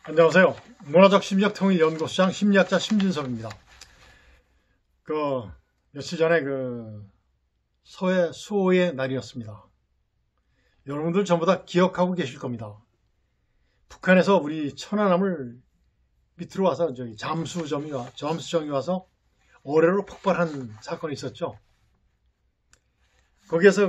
안녕하세요. 문화적 심리학 통일 연구소장 심리학자 심진섭입니다. 며칠 전에 서해 수호의 날이었습니다. 여러분들 전부 다 기억하고 계실 겁니다. 북한에서 우리 천안함을 밑으로 와서 잠수정이 와서 어뢰로 폭발한 사건이 있었죠. 거기에서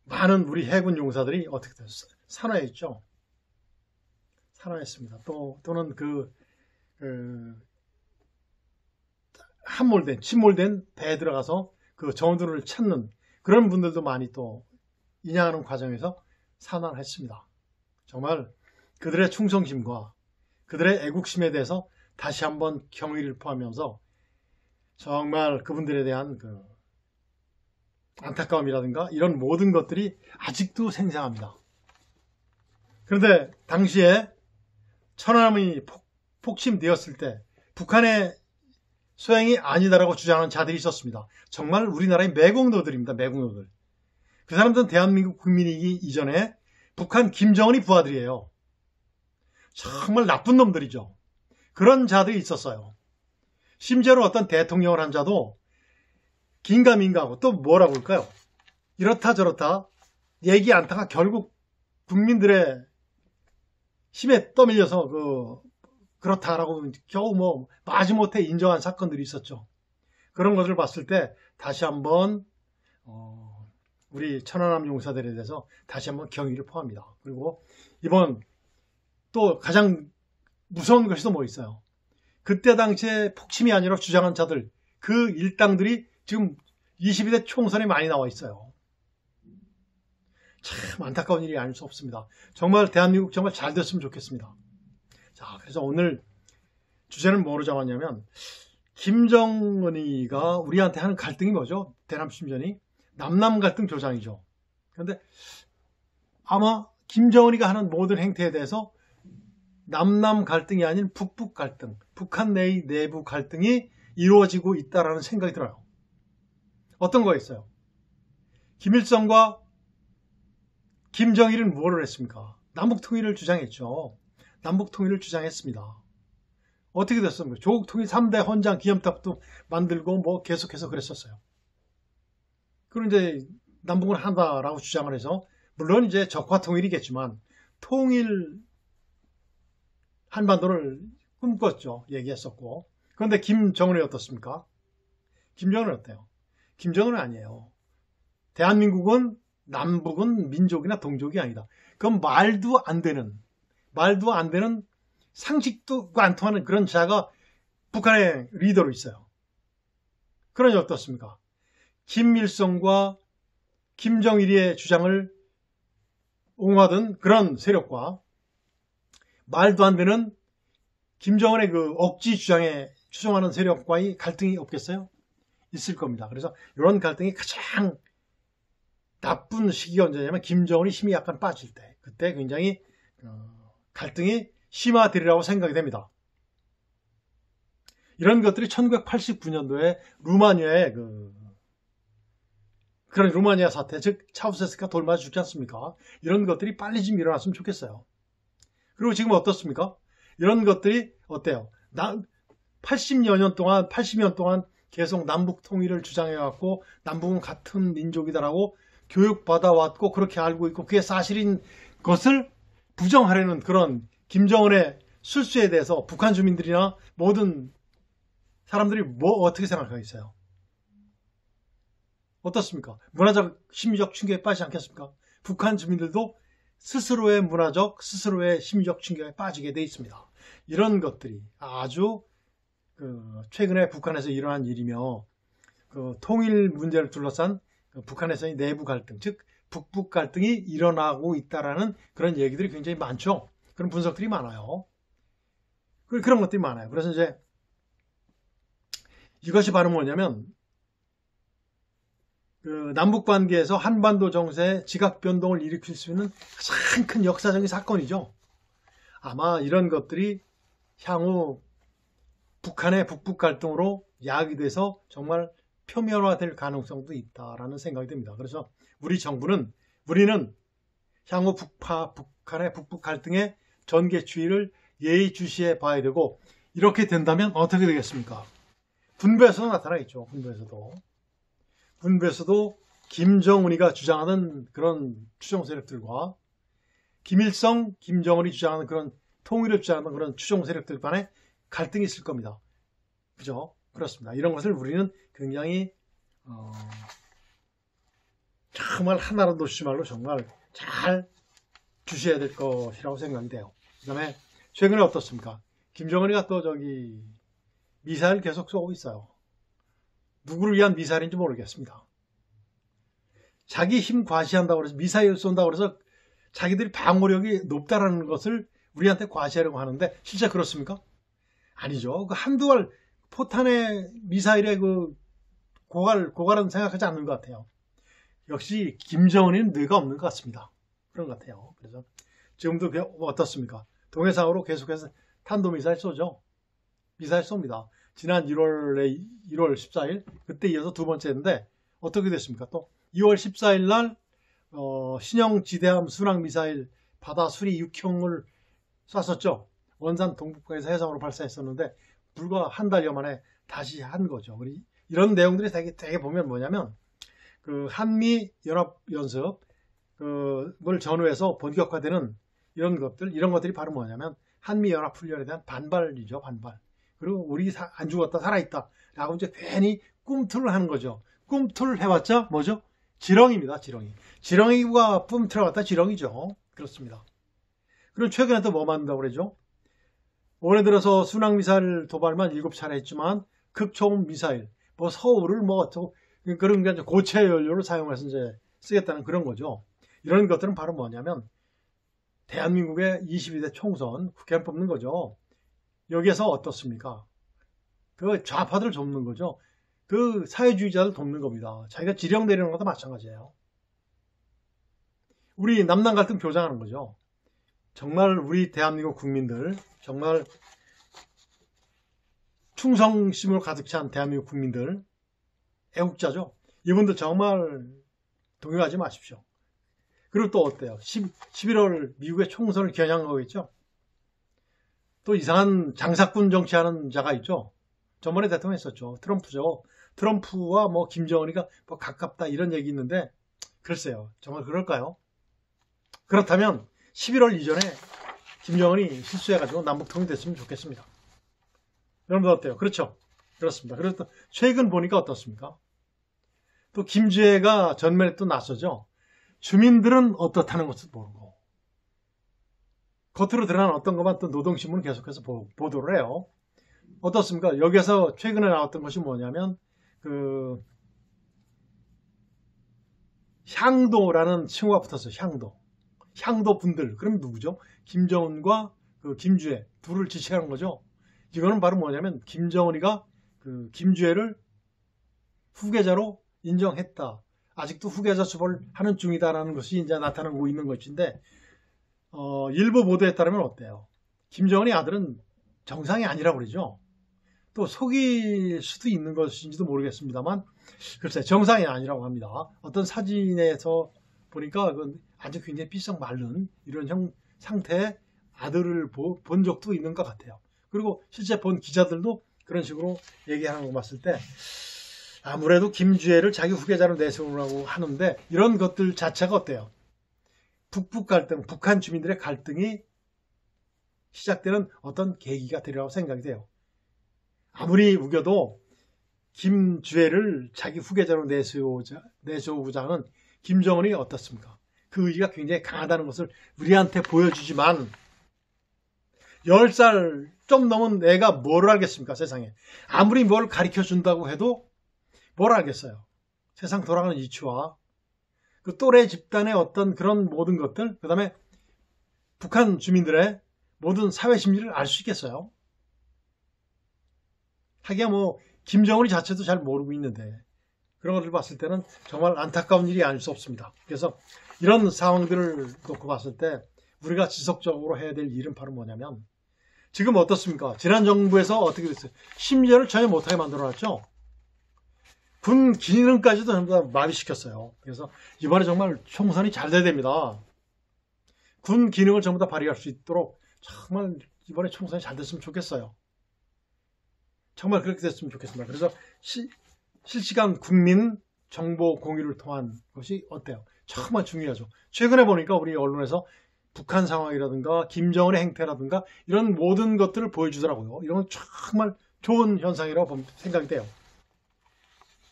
많은 우리 해군 용사들이 어떻게 됐어요? 산화했죠. 산화했습니다. 또는 침몰된 배에 들어가서 그 정원들을 찾는 그런 분들도 많이 또 인양하는 과정에서 산화를 했습니다. 정말 그들의 충성심과 그들의 애국심에 대해서 다시 한번 경의를 표하면서 정말 그분들에 대한 안타까움이라든가 이런 모든 것들이 아직도 생생합니다. 그런데 당시에 천안함이 폭침되었을 때 북한의 소행이 아니다라고 주장하는 자들이 있었습니다. 정말 우리나라의 매국노들입니다. 매국노들. 그 사람들은 대한민국 국민이기 이전에 북한 김정은이 부하들이에요. 정말 나쁜 놈들이죠. 그런 자들이 있었어요. 심지어는 어떤 대통령을 한 자도 긴가민가하고 또 뭐라고 할까요? 이렇다 저렇다 얘기 않다가 결국 국민들의 힘에 떠밀려서 그렇다라고 겨우 마지못해 인정한 사건들이 있었죠. 그런 것을 봤을 때 다시 한번 우리 천안함 용사들에 대해서 다시 한번 경의를 표합니다. 그리고 이번 또 가장 무서운 것이 또 뭐 있어요? 그때 당시에 폭침이 아니라 주장한 자들, 그 일당들이 지금 22대 총선에 많이 나와 있어요. 참 안타까운 일이 아닐 수 없습니다. 정말 대한민국 정말 잘 됐으면 좋겠습니다. 자, 그래서 오늘 주제는 뭐로 잡았냐면 김정은이가 우리한테 하는 갈등이 뭐죠? 대남 침전이 남남 갈등 조장이죠. 그런데 아마 김정은이가 하는 모든 행태에 대해서 남남 갈등이 아닌 북북 갈등, 북한 내의 내부 갈등이 이루어지고 있다라는 생각이 들어요. 어떤 거 있어요? 김일성과 김정일은 뭐를 했습니까? 남북통일을 주장했죠. 남북통일을 주장했습니다. 어떻게 됐습니까? 조국통일 3대 헌장 기념탑도 만들고 계속해서 그랬었어요. 그리고 이제 남북을 한다라고 주장을 해서 물론 이제 적화통일이겠지만 통일 한반도를 꿈꿨죠. 얘기했었고. 그런데 김정은이 어떻습니까? 김정은은 어때요? 김정은은 아니에요. 대한민국은 남북은 민족이나 동족이 아니다. 그건 말도 안 되는 상식도 안 통하는 그런 자가 북한의 리더로 있어요. 그러니 어떻습니까? 김일성과 김정일의 주장을 옹호하던 그런 세력과 말도 안 되는 김정은의 억지 주장에 추종하는 세력과의 갈등이 없겠어요? 있을 겁니다. 그래서 이런 갈등이 가장 나쁜 시기가 언제냐면 김정은이 힘이 약간 빠질 때, 그때 굉장히 갈등이 심화되리라고 생각이 됩니다. 이런 것들이 1989년도에 루마니아의 그런 루마니아 사태, 즉 차우세스크가 돌맞아 죽지 않습니까? 이런 것들이 빨리 좀 일어났으면 좋겠어요. 그리고 지금 어떻습니까? 이런 것들이 어때요? 80년 동안 계속 남북 통일을 주장해왔고 남북은 같은 민족이다라고 교육받아왔고 그렇게 알고 있고 그게 사실인 것을 부정하려는 그런 김정은의 술수에 대해서 북한 주민들이나 모든 사람들이 어떻게 생각하겠어요? 어떻습니까? 문화적, 심리적 충격에 빠지지 않겠습니까? 북한 주민들도 스스로의 문화적, 스스로의 심리적 충격에 빠지게 돼 있습니다. 이런 것들이 아주 최근에 북한에서 일어난 일이며 통일 문제를 둘러싼 북한에서의 내부 갈등, 즉 북북 갈등이 일어나고 있다라는 그런 얘기들이 굉장히 많죠. 그런 분석들이 많아요. 그런 것들이 많아요. 그래서 이제 이것이 바로 뭐냐면 남북 관계에서 한반도 정세의 지각 변동을 일으킬 수 있는 가장 큰 역사적인 사건이죠. 아마 이런 것들이 향후 북한의 북북 갈등으로 야기돼서 정말 표면화될 가능성도 있다라는 생각이 듭니다. 그래서 우리는 향후 북한의 북북 갈등의 전개추이를 예의주시해 봐야 되고, 이렇게 된다면 어떻게 되겠습니까? 군부에서도 나타나겠죠. 군부에서도 김정은이가 주장하는 그런 추종 세력들과 김일성, 김정은이 주장하는 그런 통일을 주장하는 그런 추종 세력들 간에 갈등이 있을 겁니다. 그죠? 그렇습니다. 이런 것을 우리는 굉장히 정말 하나로 놓치지 말고 정말 잘 주셔야 될 것이라고 생각이 돼요. 그 다음에 최근에 어떻습니까? 김정은이가 또 미사일 계속 쏘고 있어요. 누구를 위한 미사일인지 모르겠습니다. 자기 힘 과시한다고 해서 미사일 쏜다고 해서 자기들이 방어력이 높다라는 것을 우리한테 과시하려고 하는데 실제 그렇습니까? 아니죠. 그 한두 알 포탄의 미사일의 그 고갈은 생각하지 않는 것 같아요. 역시 김정은이는 뇌가 없는 것 같습니다. 그런 것 같아요. 그래서 지금도 어떻습니까? 동해상으로 계속해서 탄도미사일 쏘죠. 미사일 쏩니다. 지난 1월 14일 그때 이어서 두 번째인데 어떻게 됐습니까? 또 2월 14일 날 신형 지대함 순항미사일 바다 수리 6형을 쐈었죠. 원산 동북부에서 해상으로 발사했었는데 불과 한 달여 만에 다시 한 거죠. 이런 내용들이 되게 보면 뭐냐면 그 한미 연합 연습 을 전후해서 본격화되는 이런 것들이 바로 뭐냐면 한미 연합 훈련에 대한 반발이죠. 반발. 그리고 우리 안 죽었다 살아있다 라고 이제 괜히 꿈틀을 하는 거죠. 꿈틀 해봤자 뭐죠? 지렁이입니다. 지렁이가 꿈틀어봤다 지렁이죠. 그렇습니다. 그럼 최근에 또 뭐 만든다고 그러죠? 올해 들어서 순항미사일 도발만 7차례 했지만 극초음 미사일 서울을 그런 게 고체 연료를 사용해서 이제 쓰겠다는 그런 거죠. 이런 것들은 바로 뭐냐면 대한민국의 22대 총선 국회의원 뽑는 거죠. 여기에서 어떻습니까? 그 좌파들을 돕는 거죠. 그 사회주의자를 돕는 겁니다. 자기가 지령 내리는 것도 마찬가지예요. 우리 남남 갈등 교장하는 거죠. 정말 우리 대한민국 국민들, 정말 충성심으로 가득 찬 대한민국 국민들, 애국자죠. 이분들 정말 동요하지 마십시오. 그리고 또 어때요? 11월 미국의 총선을 겨냥하고 있죠. 또 이상한 장사꾼 정치하는 자가 있죠. 저번에 대통령 했었죠. 트럼프죠. 트럼프와 김정은이가 가깝다 이런 얘기 있는데 글쎄요. 정말 그럴까요? 그렇다면 11월 이전에 김정은이 실수해가지고 남북 통일됐으면 좋겠습니다. 여러분들 어때요? 그렇죠? 그렇습니다. 그래서 또 최근 보니까 어떻습니까? 또 김주애가 전면에 또 나서죠. 주민들은 어떻다는 것을 모르고 겉으로 드러난 어떤 것만 또 노동신문은 계속해서 보도를 해요. 어떻습니까? 여기에서 최근에 나왔던 것이 뭐냐면 향도라는 칭호가 붙었어요. 향도 분들. 그럼 누구죠? 김정은과 김주애 둘을 지칭하는 거죠. 이거는 바로 뭐냐면 김정은이가 김주애를 후계자로 인정했다. 아직도 후계자 수벌을 하는 중이다라는 것이 이제 나타나고 있는 것인데 일부 보도에 따르면 어때요? 김정은의 아들은 정상이 아니라고 그러죠. 또 속일 수도 있는 것인지도 모르겠습니다만 글쎄 정상이 아니라고 합니다. 어떤 사진에서 보니까 아주 굉장히 삐쩍 마른 이런 상태의 아들을 본 적도 있는 것 같아요. 그리고 실제 본 기자들도 그런 식으로 얘기하는 거 봤을 때 아무래도 김주애를 자기 후계자로 내세우라고 하는데 이런 것들 자체가 어때요? 북북 갈등, 북한 주민들의 갈등이 시작되는 어떤 계기가 되리라고 생각이 돼요. 아무리 우겨도 김주애를 자기 후계자로 내세우고자 하는 김정은이 어떻습니까? 그 의지가 굉장히 강하다는 것을 우리한테 보여주지만 10살 좀 넘은 애가 뭘 알겠습니까? 세상에. 아무리 뭘 가르쳐준다고 해도 뭘 알겠어요. 세상 돌아가는 이치와 그 또래 집단의 어떤 그런 모든 것들, 그 다음에 북한 주민들의 모든 사회 심리를 알 수 있겠어요? 하기야 김정은이 자체도 잘 모르고 있는데 그런 것을 봤을 때는 정말 안타까운 일이 아닐 수 없습니다. 그래서 이런 상황들을 놓고 봤을 때 우리가 지속적으로 해야 될 일은 바로 뭐냐면 지금 어떻습니까? 지난 정부에서 어떻게 됐어요? 심리를 전혀 못하게 만들어놨죠. 군 기능까지도 전부 다 마비시켰어요. 그래서 이번에 정말 총선이 잘 돼야 됩니다. 군 기능을 전부 다 발휘할 수 있도록 정말 이번에 총선이 잘 됐으면 좋겠어요. 정말 그렇게 됐으면 좋겠습니다. 그래서 실시간 국민 정보 공유를 통한 것이 어때요? 정말 중요하죠. 최근에 보니까 우리 언론에서 북한 상황이라든가 김정은의 행태라든가 이런 모든 것들을 보여주더라고요. 이런 건 정말 좋은 현상이라고 생각이 돼요.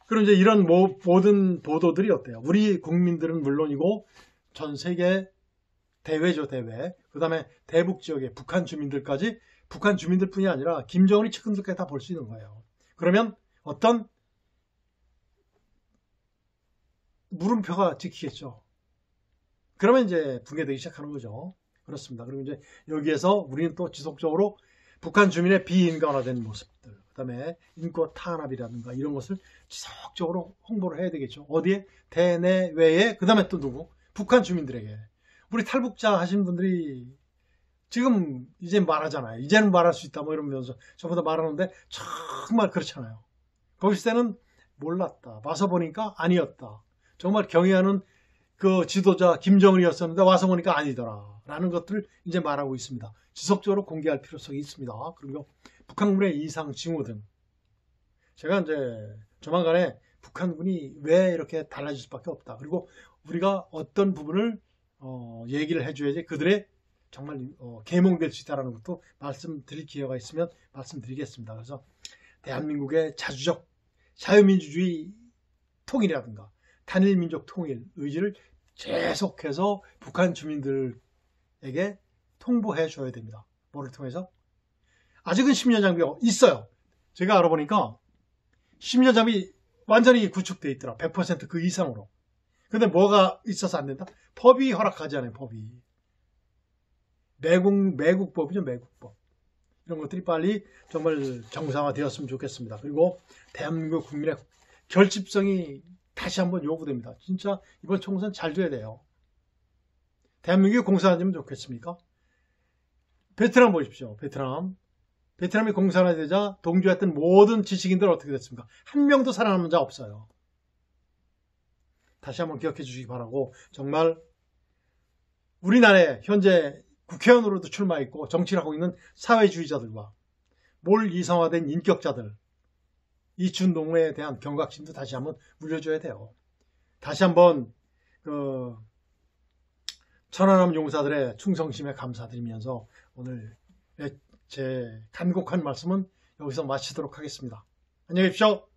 그럼 이제 이런 모든 보도들이 어때요? 우리 국민들은 물론이고 전 세계 대외죠, 대외. 그 다음에 대북 지역의 북한 주민들까지, 북한 주민들뿐이 아니라 김정은이 측근들까지 다 볼 수 있는 거예요. 그러면 어떤 물음표가 찍히겠죠. 그러면 이제 붕괴되기 시작하는 거죠. 그렇습니다. 그리고 이제 여기에서 우리는 또 지속적으로 북한 주민의 비인간화된 모습들, 그 다음에 인권 탄압이라든가 이런 것을 지속적으로 홍보를 해야 되겠죠. 어디에? 대내외에, 그 다음에 또 누구? 북한 주민들에게. 우리 탈북자 하신 분들이 지금 이제 말하잖아요. 이제는 말할 수 있다 뭐 이러면서 저보다 말하는데 정말 그렇잖아요. 거기서 때는 몰랐다. 와서 보니까 아니었다. 정말 경애하는 그 지도자 김정은이었었는데 와서 보니까 아니더라 라는 것들을 이제 말하고 있습니다. 지속적으로 공개할 필요성이 있습니다. 그리고 북한군의 이상 징후 등 제가 이제 조만간에 북한군이 왜 이렇게 달라질 수밖에 없다. 그리고 우리가 어떤 부분을 얘기를 해줘야지 그들의 정말 계몽될 수 있다는 것도 말씀드릴 기회가 있으면 말씀드리겠습니다. 그래서 대한민국의 자주적 자유민주주의 통일이라든가 단일민족 통일 의지를 계속해서 북한 주민들에게 통보해 줘야 됩니다. 뭐를 통해서? 아직은 10년 장비가 있어요. 제가 알아보니까 10년 장비 완전히 구축되어 있더라. 100% 그 이상으로. 근데 뭐가 있어서 안 된다? 법이 허락하지 않아요. 법이. 매국법이죠. 매국법. 이런 것들이 빨리 정말 정상화되었으면 좋겠습니다. 그리고 대한민국 국민의 결집성이 다시 한번 요구됩니다. 진짜 이번 총선 잘 돼야 돼요. 대한민국이 공산화되면 좋겠습니까? 베트남 보십시오. 베트남이 공산화되자 동조했던 모든 지식인들 어떻게 됐습니까? 한 명도 살아남은 자 없어요. 다시 한번 기억해 주시기 바라고, 정말 우리나라에 현재 국회의원으로도 출마했고 정치를 하고 있는 사회주의자들과 몰 이성화된 인격자들, 이춘동호에 대한 경각심도 다시 한번 물려줘야 돼요. 다시 한번 천안함 용사들의 충성심에 감사드리면서 오늘 제 간곡한 말씀은 여기서 마치도록 하겠습니다. 안녕히 계십시오.